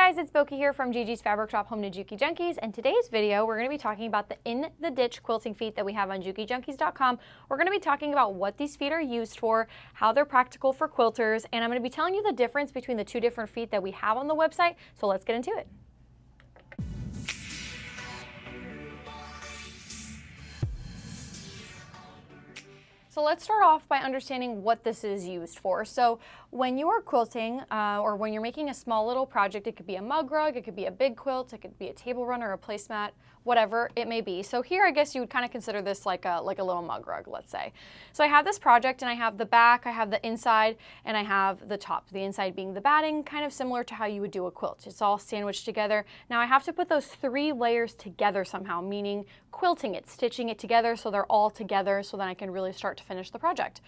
guys, it's Boki here from Gigi's Fabric Shop Home to Juki Junkies, and today's video we're going to be talking about the In the Ditch quilting feet that we have on JukiJunkies.com. We're going to be talking about what these feet are used for, how they're practical for quilters, and I'm going to be telling you the difference between the two different feet that we have on the website, so let's get into it. So let's start off by understanding what this is used for. So when you are quilting or when you're making a small little project, it could be a mug rug, it could be a big quilt, it could be a table runner, a placemat, whatever it may be. So here I guess you would kind of consider this like a little mug rug, let's say. So I have this project and I have the back, I have the inside, and I have the top. The inside being the batting, kind of similar to how you would do a quilt. It's all sandwiched together. Now I have to put those 3 layers together somehow, meaning quilting it, stitching it together so they're all together so then I can really start to finish the project.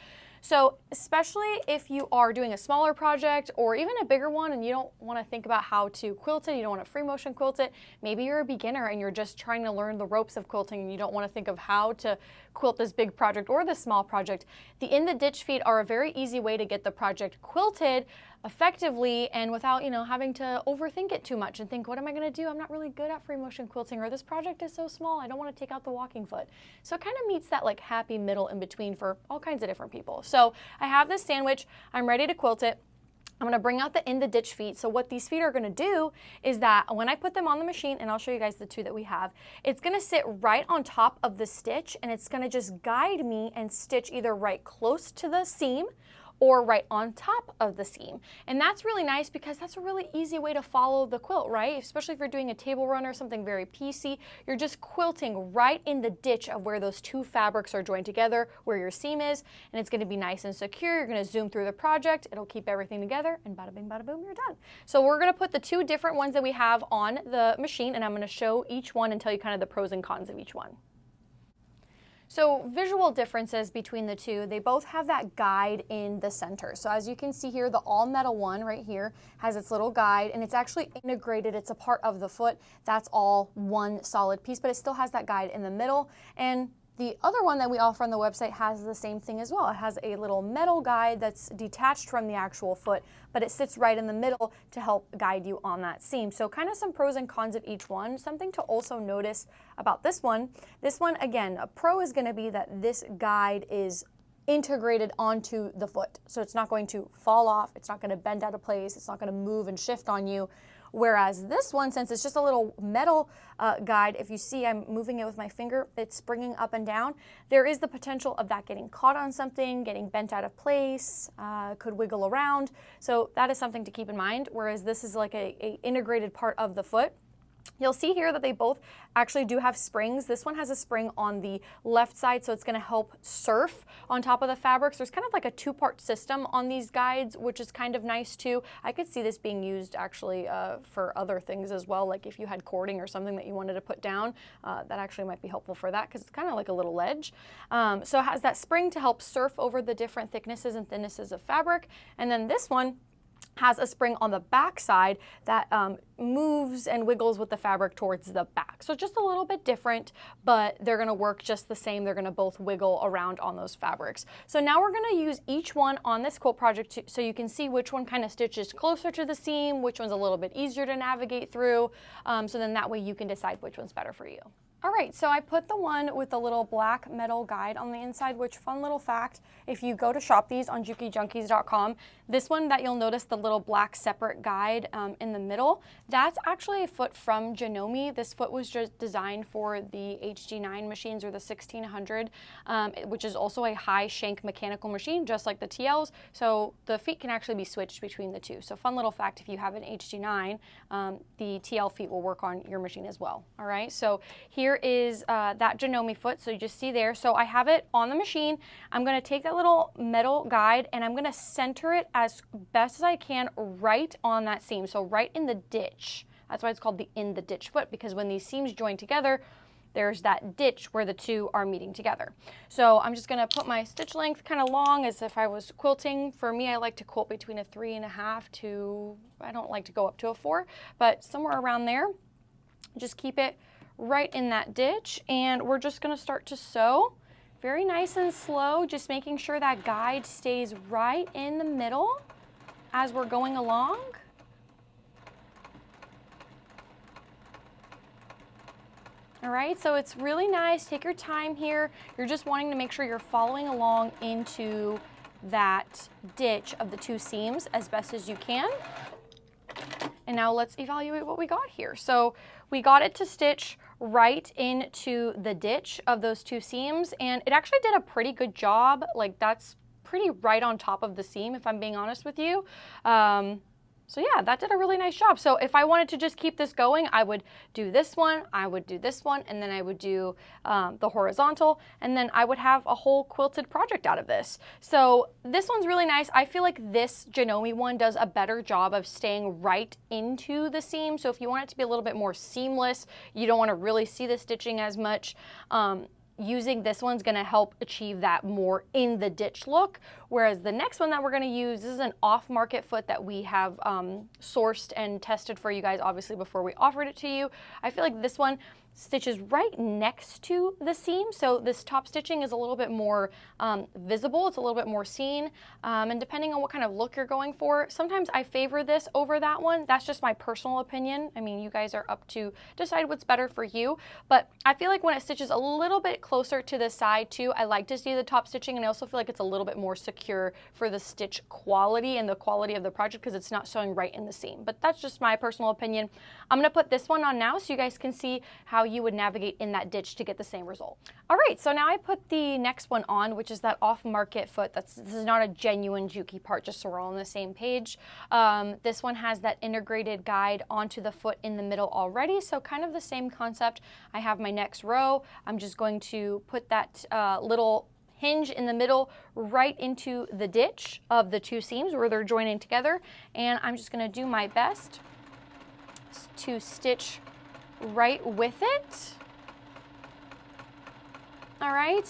So especially if you are doing a smaller project or even a bigger one and you don't want to think about how to quilt it, you don't want to free motion quilt it, maybe you're a beginner and you're just trying to learn the ropes of quilting and you don't want to think of how to quilt this big project or this small project, the In the Ditch feet are a very easy way to get the project quilted effectively and without, having to overthink it too much and think, what am I going to do? I'm not really good at free motion quilting, or this project is so small, I don't want to take out the walking foot. So it kind of meets that like happy middle in between for all kinds of different people. So I have this sandwich, I'm ready to quilt it. I'm going to bring out the In the Ditch feet. So what these feet are going to do is that when I put them on the machine, and I'll show you guys the 2 that we have, it's going to sit right on top of the stitch and it's going to just guide me and stitch either right close to the seam or right on top of the seam. And that's really nice because that's a really easy way to follow the quilt, right? Especially if you're doing a table runner, something very piecey, you're just quilting right in the ditch of where those 2 fabrics are joined together, where your seam is, and it's gonna be nice and secure. You're gonna zoom through the project, it'll keep everything together, and bada bing, bada boom, you're done. So we're gonna put the 2 different ones that we have on the machine, and I'm gonna show each one and tell you kind of the pros and cons of each one. So visual differences between the 2, they both have that guide in the center. So as you can see here, the all metal one right here has its little guide and it's actually integrated. It's a part of the foot. That's all one solid piece, but it still has that guide in the middle. And the other one that we offer on the website has the same thing as well. It has a little metal guide that's detached from the actual foot, but it sits right in the middle to help guide you on that seam. So kind of some pros and cons of each one. Something to also notice about this one. This one, again, a pro is going to be that this guide is integrated onto the foot. So it's not going to fall off. It's not going to bend out of place. It's not going to move and shift on you. Whereas this one, since it's just a little metal guide, if you see I'm moving it with my finger, it's springing up and down. There is the potential of that getting caught on something, getting bent out of place, could wiggle around. So that is something to keep in mind, whereas this is like a integrated part of the foot. You'll see here that they both actually do have springs. This one has a spring on the left side, so it's going to help surf on top of the fabrics. There's kind of like a 2-part system on these guides, which is kind of nice too. I could see this being used actually for other things as well, like if you had cording or something that you wanted to put down, that actually might be helpful for that because it's kind of like a little ledge. So it has that spring to help surf over the different thicknesses and thinnesses of fabric. And then this one has a spring on the back side that moves and wiggles with the fabric towards the back. So just a little bit different, but they're gonna work just the same. They're gonna both wiggle around on those fabrics. So now we're gonna use each one on this quilt project so you can see which one kind of stitches closer to the seam, which one's a little bit easier to navigate through. So then that way you can decide which one's better for you. All right, so I put the one with the little black metal guide on the inside, which, fun little fact, if you go to shop these on JukiJunkies.com, this one that you'll notice the little black separate guide in the middle, that's actually a foot from Janome. This foot was just designed for the HD9 machines or the 1600, which is also a high shank mechanical machine, just like the TLs. So the feet can actually be switched between the 2. So fun little fact, if you have an HD9, the TL feet will work on your machine as well. All right, so here is that Janome foot, so you just see there. So I have it on the machine. I'm going to take that little metal guide and I'm going to center it as best as I can right on that seam, so right in the ditch. That's why it's called the In the Ditch foot, because when these seams join together, there's that ditch where the 2 are meeting together. So I'm just going to put my stitch length kind of long as if I was quilting. For me, I like to quilt between a 3.5 to, I don't like to go up to a 4, but somewhere around there. Just keep it right in that ditch, and we're just going to start to sew very nice and slow, just making sure that guide stays right in the middle as we're going along. All right, so it's really nice. Take your time here. You're just wanting to make sure you're following along into that ditch of the 2 seams as best as you can. And now let's evaluate what we got here. So we got it to stitch right into the ditch of those 2 seams, and it actually did a pretty good job. Like, that's pretty right on top of the seam, if I'm being honest with you. So yeah, that did a really nice job. So if I wanted to just keep this going, I would do this one, I would do this one, and then I would do the horizontal, and then I would have a whole quilted project out of this. So this one's really nice. I feel like this Janome one does a better job of staying right into the seam. So if you want it to be a little bit more seamless, you don't want to really see the stitching as much, using this one's going to help achieve that more in the ditch look, whereas the next one that we're going to use, this is an off-market foot that we have sourced and tested for you guys, obviously, before we offered it to you. I feel like this one stitches right next to the seam, so this top stitching is a little bit more visible, it's a little bit more seen, and depending on what kind of look you're going for, sometimes I favor this over that one. That's just my personal opinion. I mean, you guys are up to decide what's better for you, but I feel like when it stitches a little bit closer to the side too, I like to see the top stitching, and I also feel like it's a little bit more secure for the stitch quality and the quality of the project because it's not showing right in the seam. But that's just my personal opinion. I'm going to put this one on now so you guys can see how you would navigate in that ditch to get the same result. All right, so now I put the next one on, which is that off-market foot. This is not a genuine Juki part, just so we're all on the same page. This one has that integrated guide onto the foot in the middle already, so kind of the same concept. I have my next row. I'm just going to put that little hinge in the middle right into the ditch of the 2 seams where they're joining together, and I'm just going to do my best to stitch right with it. All right.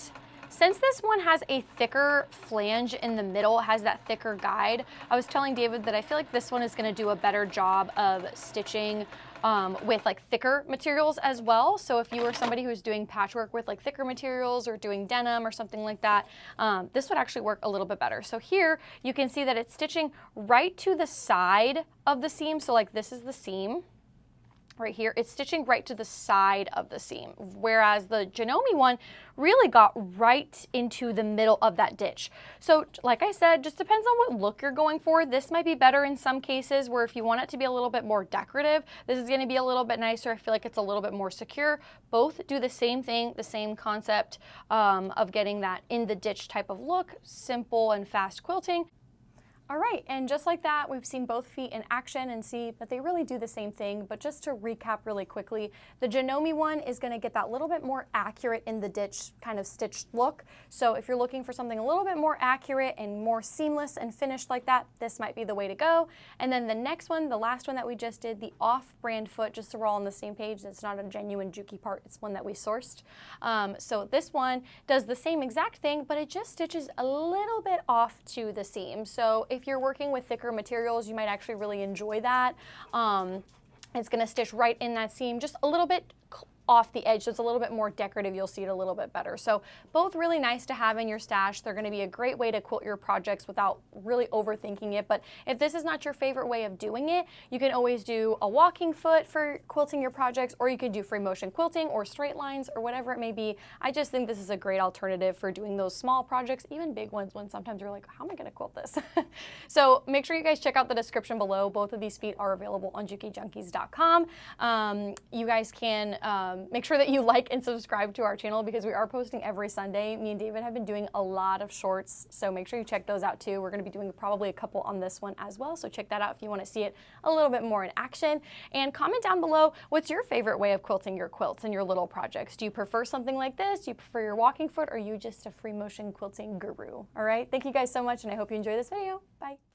Since this one has a thicker flange in the middle, has that thicker guide, I was telling David that I feel like this one is going to do a better job of stitching with like thicker materials as well. So if you were somebody who's doing patchwork with like thicker materials or doing denim or something like that, this would actually work a little bit better. So here you can see that it's stitching right to the side of the seam. So like this is the seam. Right here, it's stitching right to the side of the seam, whereas the Janome one really got right into the middle of that ditch. So like I said, just depends on what look you're going for. This might be better in some cases where if you want it to be a little bit more decorative, this is going to be a little bit nicer. I feel like it's a little bit more secure. Both do the same thing, the same concept of getting that in the ditch type of look, simple and fast quilting. All right, and just like that, we've seen both feet in action and see that they really do the same thing. But just to recap really quickly, the Janome one is going to get that little bit more accurate in the ditch kind of stitched look. So if you're looking for something a little bit more accurate and more seamless and finished like that, this might be the way to go. And then the next one, the last one that we just did, the off-brand foot, just so we're all on the same page, it's not a genuine Juki part, it's one that we sourced. So this one does the same exact thing, but it just stitches a little bit off to the seam. So if you're working with thicker materials, you might actually really enjoy that. It's going to stitch right in that seam, just a little bit off the edge, so it's a little bit more decorative. You'll see it a little bit better. So both really nice to have in your stash. They're going to be a great way to quilt your projects without really overthinking it. But if this is not your favorite way of doing it, you can always do a walking foot for quilting your projects, or you could do free motion quilting or straight lines or whatever it may be. I just think this is a great alternative for doing those small projects, even big ones, when sometimes you're like, how am I going to quilt this? So make sure you guys check out the description below. Both of these feet are available on JukiJunkies.com. You guys can make sure that you like and subscribe to our channel because we are posting every Sunday. Me and David have been doing a lot of shorts, so make sure you check those out too. We're going to be doing probably a couple on this one as well, so check that out if you want to see it a little bit more in action. And comment down below, what's your favorite way of quilting your quilts and your little projects? Do you prefer something like this? Do you prefer your walking foot, or are you just a free motion quilting guru? All right, thank you guys so much, and I hope you enjoy this video. Bye.